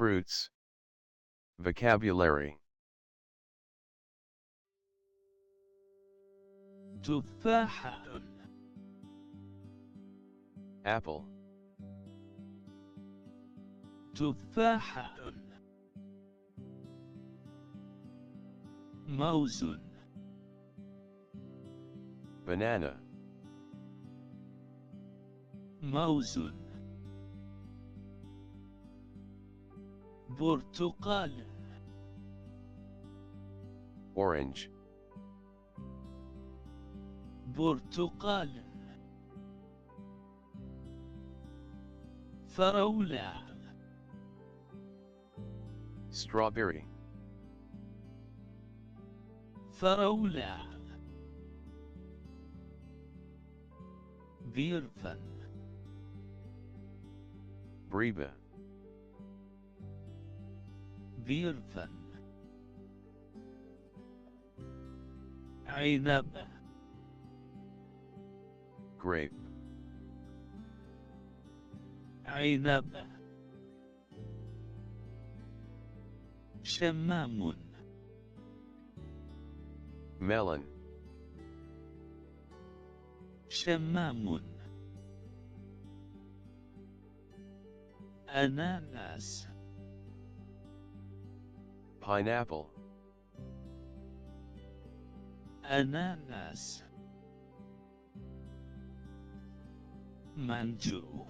Fruits. Vocabulary. تفاحة. Apple. تفاحة. موز. Banana. موز. برتقال. Orange. برتقال. فراولة. Strawberry. فراولة. بيرفن. Breba. بيرفن. عنب. Grape. عنب. شمام. Melon. شمام. أناناس. Pineapple. أناناس. مانجو.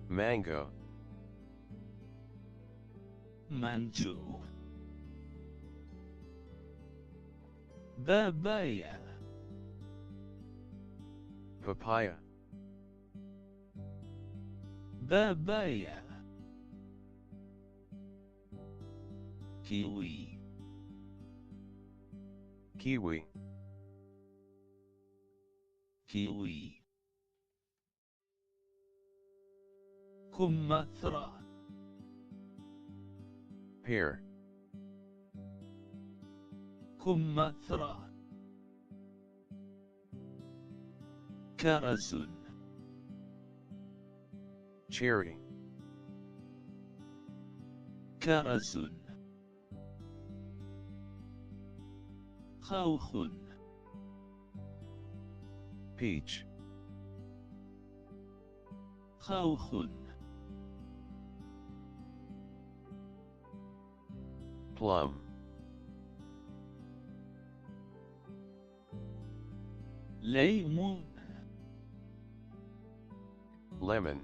Mango. مانجو. بابايا. Papaya. بابايا. كيوي. Kiwi. كيوي. كمثرى. Pear. كمثرى. كرز. Cherry. كرز. خوخ. Peach. خوخ. Plum. ليمون. Lemon.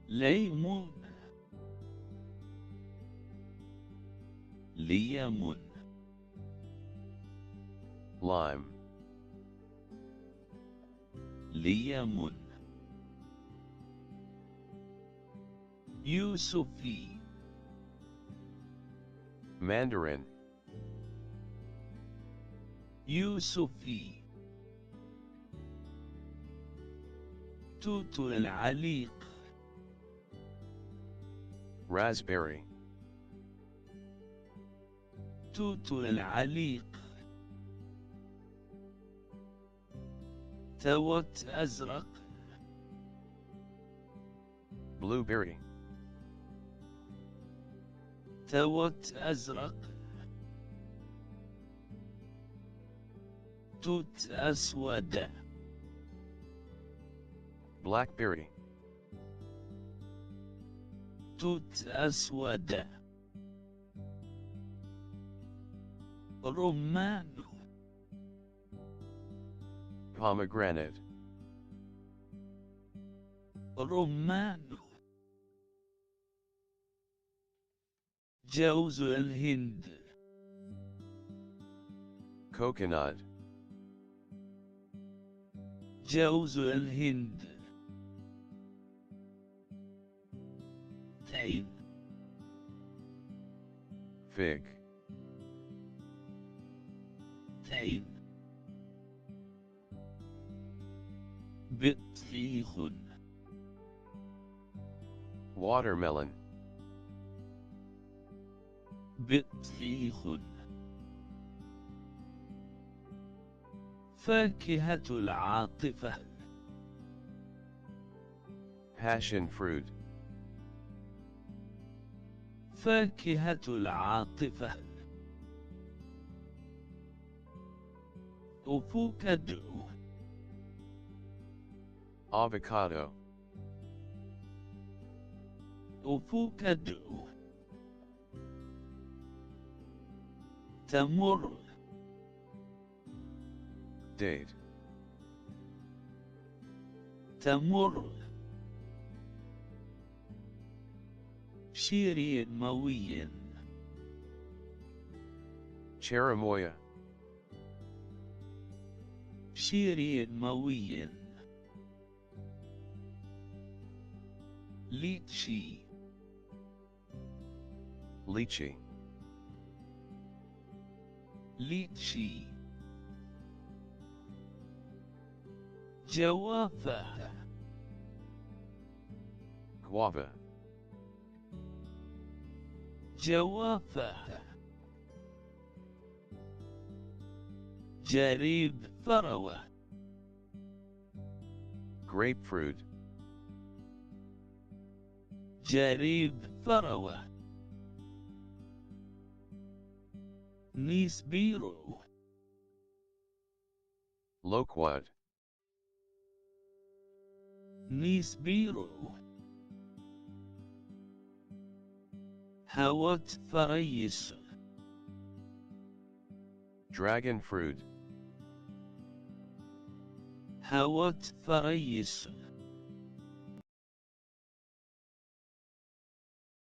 ليمون. ليمون. Lime. ليمون. يوسفي. Mandarin. يوسفي. توت العليق. Raspberry. توت العليق. توت أزرق. Blueberry. توت أزرق. توت أسود. Blackberry. توت أسود. رمان. Pomegranate. رمان. جوز الهند. Coconut. جوز الهند. تين. Fig. تين. بطيخ. Watermelon. بطيخ. فاكهة العاطفة. passion fruit, فاكهة العاطفة. أفوكادو. avocado, أفوكادو. تمر. date, تمر. شيرين موي. cherimoya, شيرين موي. ليتشي. lychee, ليتشي. جوافة. guava, جوافة. جريب فروة. grapefruit, جريب فروة. نيسبيرو. loquat, نيسبيرو. هوت فريس. dragon fruit, هوت فريس.